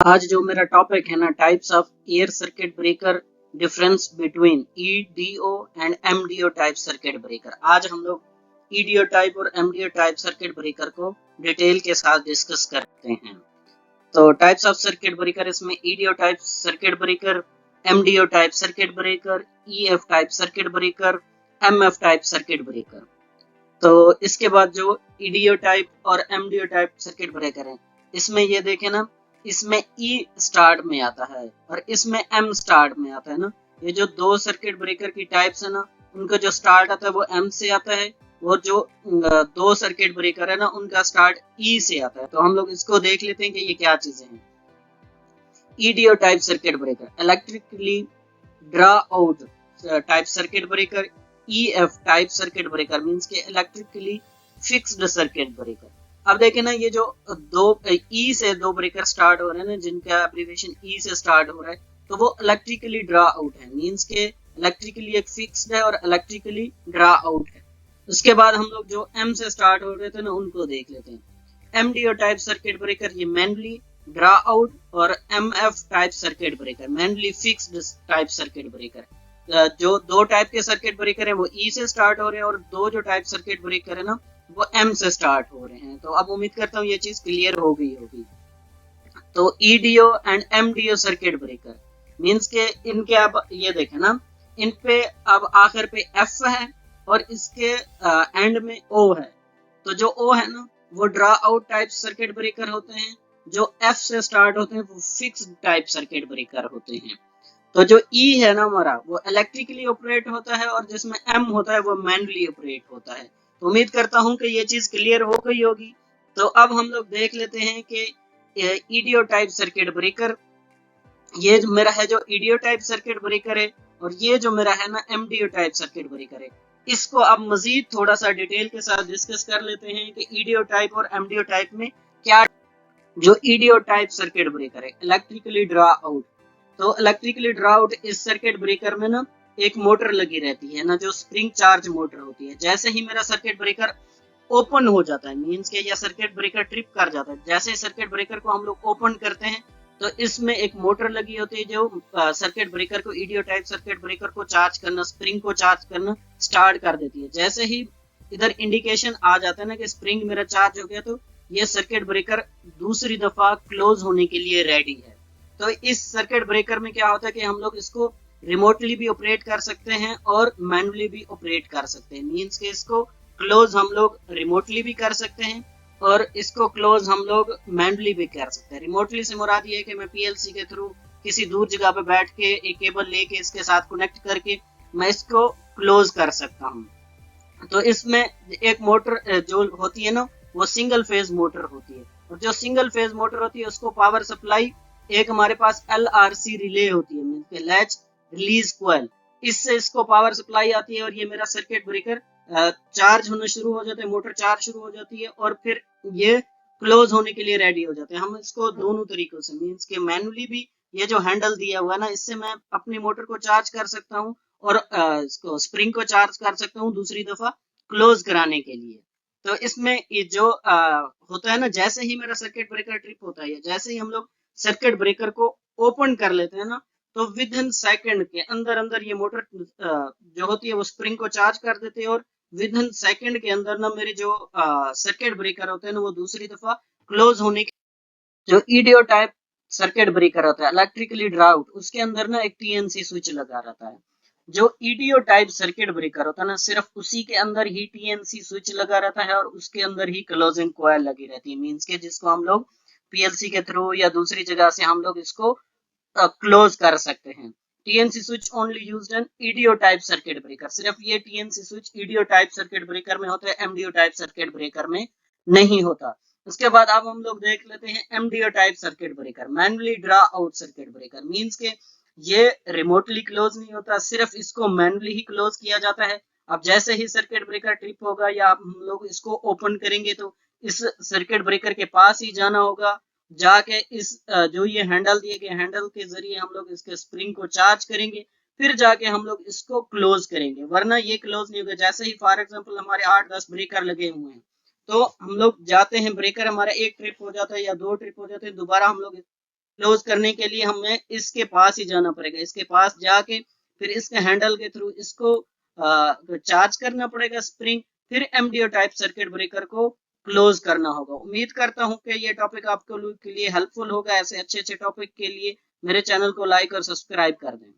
आज जो मेरा टॉपिक है ना, types of air circuit breaker, difference between EDO and MDO type circuit breaker. आज हम लोग ईडीओ टाइप और एमडीओ टाइप सर्किट ब्रेकर को डिटेल के साथ डिस्कस करते हैं। तो टाइप्स ऑफ सर्किट ब्रेकर, इसमें EDO type circuit breaker, MDO type circuit breaker, EF type circuit breaker, MF type circuit breaker. तो इसके बाद जो ईडीओ टाइप और एमडीओ टाइप सर्किट ब्रेकर है, इसमें ये देखें ना, इसमें ई स्टार्ट में आता है और इसमें एम स्टार्ट में आता है ना। ये जो दो सर्किट ब्रेकर की टाइप्स है ना, उनका जो स्टार्ट आता है वो एम से आता है, और जो दो सर्किट ब्रेकर है ना, उनका स्टार्ट ई से आता है। तो हम लोग इसको देख लेते हैं कि ये क्या चीजें हैं। EDO type circuit breaker, electrically draw out type circuit breaker. EF type circuit breaker means के इलेक्ट्रिकली फिक्स्ड सर्किट ब्रेकर। अब देखें ना, ये जो दो ई से दो ब्रेकर स्टार्ट हो रहे हैं ना, जिनका एब्रिविएशन ई से स्टार्ट हो रहा है, तो वो इलेक्ट्रिकली ड्रा आउट है, मींस के इलेक्ट्रिकली एक फिक्स्ड है और इलेक्ट्रिकली ड्रा आउट है। उसके बाद हम लोग जो एम से स्टार्ट हो रहे थे ना, उनको देख लेते हैं। एमडीओ टाइप सर्किट ब्रेकर, ये मैनुअली ड्रा आउट, और MF type circuit breaker, manually fixed type circuit breaker. जो दो टाइप के सर्किट ब्रेकर है वो ई से स्टार्ट हो रहे हैं, और दो जो टाइप सर्किट ब्रेकर है ना, वो एम से स्टार्ट हो रहे हैं। तो अब उम्मीद करता हूँ ये चीज क्लियर हो गई होगी। तो EDO and MDO circuit breaker means के इनके, अब ये देखें ना, इन पे अब आखिर पे एफ है और इसके एंड में ओ है। तो जो ओ है ना, वो draw out type circuit breaker होते हैं। जो एफ से स्टार्ट होते हैं वो फिक्स्ड टाइप सर्किट ब्रेकर होते हैं। तो जो ई है ना हमारा, वो इलेक्ट्रिकली ऑपरेट होता है, और जिसमें एम होता है वो मैनुअली ऑपरेट होता है। तो उम्मीद करता हूं कि ये चीज क्लियर हो गई होगी। तो अब हम लोग देख लेते हैं कि ईडीओ टाइप सर्किट ब्रेकर, ये जो मेरा है जो ईडीओ टाइप सर्किट ब्रेकर है, और ये जो मेरा है ना एमडीओ टाइप सर्किट ब्रेकर है। इसको अब मजीद थोड़ा सा डिटेल के साथ डिस्कस कर लेते हैं कि ईडीओ टाइप और एमडीओ टाइप में क्या। जो ईडीओ टाइप सर्किट ब्रेकर है, इलेक्ट्रिकली ड्रा आउट। तो इलेक्ट्रिकली ड्रा आउट, इस सर्किट ब्रेकर में ना एक मोटर लगी रहती है ना, जो स्प्रिंग चार्ज मोटर होती है। जैसे ही मेरा सर्किट ब्रेकर ओपन हो जाता है, मींस के यह सर्किट ब्रेकर ट्रिप कर जाता है, जैसे सर्किट ब्रेकर को हम लोग ओपन करते हैं, तो इसमें एक मोटर लगी होती है जो सर्किट ब्रेकर को, ईडीओ टाइप सर्किट ब्रेकर को चार्ज करना, स्प्रिंग को चार्ज करना स्टार्ट कर देती है। जैसे ही इधर इंडिकेशन आ जाता है ना कि स्प्रिंग मेरा चार्ज हो गया, तो ये सर्किट ब्रेकर दूसरी दफा क्लोज होने के लिए रेडी है। तो इस सर्किट ब्रेकर में क्या होता है कि हम लोग इसको रिमोटली भी ऑपरेट कर सकते हैं और मैनुअली भी ऑपरेट कर सकते हैं। मींस के इसको क्लोज हम लोग रिमोटली भी कर सकते हैं, और इसको क्लोज हम लोग मैनुअली भी कर सकते हैं। रिमोटली से मुराद ये है कि मैं पीएलसी के थ्रू किसी दूर जगह पे बैठ के एक केबल लेके इसके साथ कनेक्ट करके मैं इसको क्लोज कर सकता हूँ। तो इसमें एक मोटर जो होती है ना, वो सिंगल फेज मोटर होती है, और जो सिंगल फेज मोटर होती है उसको पावर सप्लाई, एक हमारे पास एलआरसी रिले होती है, लैच रिलीज कॉइल, इससे इसको पावर सप्लाई आती है, और ये मेरा सर्किट ब्रेकर चार्ज होना शुरू हो जाता है, मोटर चार्ज शुरू हो जाती है, और फिर ये क्लोज होने के लिए रेडी हो जाते हैं। हम इसको दोनों तरीकों से, मीन्स के मैनुअली भी, ये जो हैंडल दिया हुआ है ना, इससे मैं अपनी मोटर को चार्ज कर सकता हूँ, और इसको स्प्रिंग को चार्ज कर सकता हूँ दूसरी दफा क्लोज कराने के लिए। तो इसमें ये जो होता है ना, जैसे ही मेरा सर्किट ब्रेकर ट्रिप होता है, जैसे ही हम लोग सर्किट ब्रेकर को ओपन कर लेते हैं ना, तो विद इन सेकेंड के अंदर अंदर ये मोटर जो होती है वो स्प्रिंग को चार्ज कर देती है, और विद इन सेकेंड के अंदर ना मेरे जो सर्किट ब्रेकर होते हैं ना, वो दूसरी दफा क्लोज होने के। जो ईडीओ टाइप सर्किट ब्रेकर होता है, इलेक्ट्रिकली ड्राउट, उसके अंदर ना एक टीएनसी स्विच लगा रहता है। जो ईडीओ टाइप सर्किट ब्रेकर होता है ना, सिर्फ उसी के अंदर ही टीएनसी स्विच लगा रहता है, और उसके अंदर ही क्लोजिंग कॉइल लगी रहती है, मींस के जिसको हम लोग पीएलसी के थ्रू या दूसरी जगह से हम लोग इसको क्लोज कर सकते हैं। TNC switch only used in EDO type circuit breaker, सिर्फ ये TNC switch EDO type circuit breaker में होता है, एमडीओ टाइप सर्किट ब्रेकर में नहीं होता। उसके बाद अब हम लोग देख लेते हैं MDO type circuit breaker, manually draw out circuit breaker, means के ये रिमोटली क्लोज नहीं होता, सिर्फ इसको मैनुअली ही क्लोज किया जाता है। अब जैसे ही सर्किट ब्रेकर ट्रिप होगा या हम लोग इसको ओपन करेंगे, तो इस सर्किट ब्रेकर के पास ही जाना होगा, जाके इस जो ये हैंडल दिए गए हैंडल के जरिए हम लोग इसके स्प्रिंग को चार्ज करेंगे, फिर जाके हम लोग इसको क्लोज करेंगे, वरना ये क्लोज नहीं होगा। जैसे ही फॉर एग्जांपल हमारे 8-10 ब्रेकर लगे हुए हैं, तो हम लोग जाते हैं, ब्रेकर हमारा एक ट्रिप हो जाता है या दो ट्रिप हो जाते हैं, दोबारा हम लोग क्लोज करने के लिए हमें इसके पास ही जाना पड़ेगा, इसके पास जाके फिर इसके हैंडल के थ्रू इसको चार्ज करना पड़ेगा स्प्रिंग, फिर एमडीओ टाइप सर्किट ब्रेकर को क्लोज करना होगा। उम्मीद करता हूं कि ये टॉपिक आपके लिए हेल्पफुल होगा। ऐसे अच्छे अच्छे टॉपिक के लिए मेरे चैनल को लाइक और सब्सक्राइब कर दें।